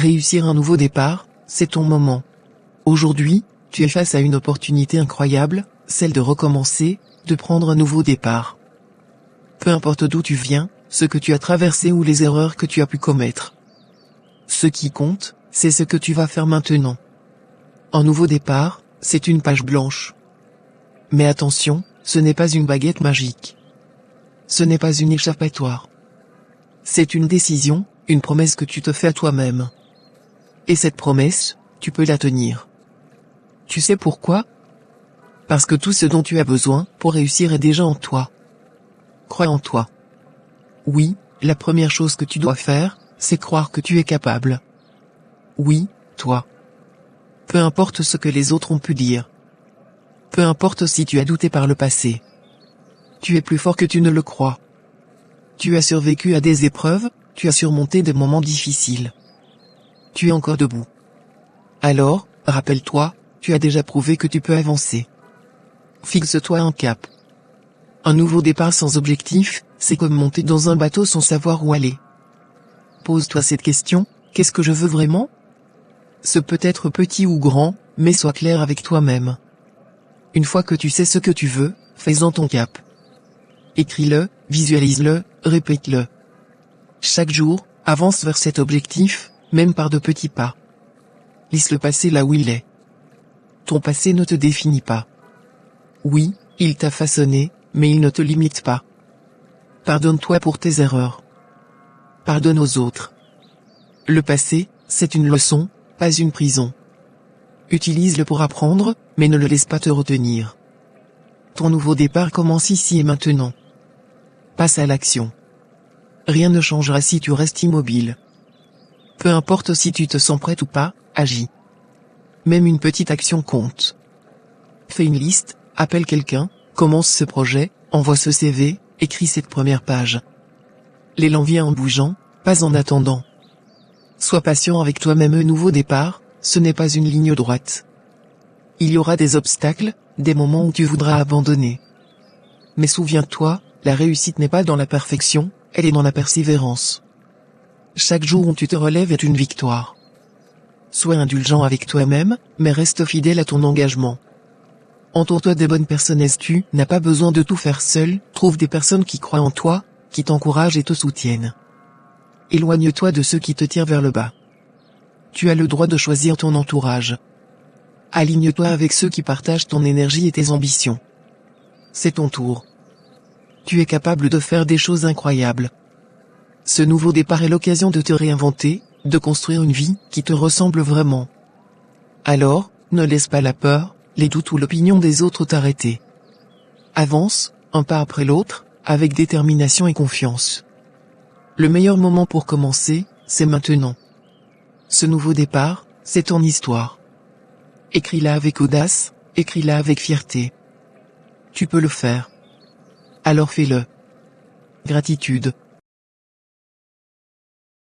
Réussir un nouveau départ, c'est ton moment. Aujourd'hui, tu es face à une opportunité incroyable, celle de recommencer, de prendre un nouveau départ. Peu importe d'où tu viens, ce que tu as traversé ou les erreurs que tu as pu commettre. Ce qui compte, c'est ce que tu vas faire maintenant. Un nouveau départ, c'est une page blanche. Mais attention, ce n'est pas une baguette magique. Ce n'est pas une échappatoire. C'est une décision, une promesse que tu te fais à toi-même. Et cette promesse, tu peux la tenir. Tu sais pourquoi? Parce que tout ce dont tu as besoin pour réussir est déjà en toi. Crois en toi. Oui, la première chose que tu dois faire, c'est croire que tu es capable. Oui, toi. Peu importe ce que les autres ont pu dire. Peu importe si tu as douté par le passé. Tu es plus fort que tu ne le crois. Tu as survécu à des épreuves, tu as surmonté des moments difficiles. Tu es encore debout. Alors, rappelle-toi, tu as déjà prouvé que tu peux avancer. Fixe-toi un cap. Un nouveau départ sans objectif, c'est comme monter dans un bateau sans savoir où aller. Pose-toi cette question, qu'est-ce que je veux vraiment? Ce peut être petit ou grand, mais sois clair avec toi-même. Une fois que tu sais ce que tu veux, fais-en ton cap. Écris-le, visualise-le, répète-le. Chaque jour, avance vers cet objectif, même par de petits pas. Laisse le passé là où il est. Ton passé ne te définit pas. Oui, il t'a façonné, mais il ne te limite pas. Pardonne-toi pour tes erreurs. Pardonne aux autres. Le passé, c'est une leçon, pas une prison. Utilise-le pour apprendre, mais ne le laisse pas te retenir. Ton nouveau départ commence ici et maintenant. Passe à l'action. Rien ne changera si tu restes immobile. Peu importe si tu te sens prête ou pas, agis. Même une petite action compte. Fais une liste, appelle quelqu'un, commence ce projet, envoie ce CV, écris cette première page. L'élan vient en bougeant, pas en attendant. Sois patient avec toi-même. Un nouveau départ, ce n'est pas une ligne droite. Il y aura des obstacles, des moments où tu voudras abandonner. Mais souviens-toi, la réussite n'est pas dans la perfection, elle est dans la persévérance. Chaque jour où tu te relèves est une victoire. Sois indulgent avec toi-même, mais reste fidèle à ton engagement. Entoure-toi des bonnes personnes. Tu n'as pas besoin de tout faire seul, trouve des personnes qui croient en toi, qui t'encouragent et te soutiennent. Éloigne-toi de ceux qui te tirent vers le bas. Tu as le droit de choisir ton entourage. Aligne-toi avec ceux qui partagent ton énergie et tes ambitions. C'est ton tour. Tu es capable de faire des choses incroyables. Ce nouveau départ est l'occasion de te réinventer, de construire une vie qui te ressemble vraiment. Alors, ne laisse pas la peur, les doutes ou l'opinion des autres t'arrêter. Avance, un pas après l'autre, avec détermination et confiance. Le meilleur moment pour commencer, c'est maintenant. Ce nouveau départ, c'est ton histoire. Écris-la avec audace, écris-la avec fierté. Tu peux le faire. Alors fais-le. Gratitude.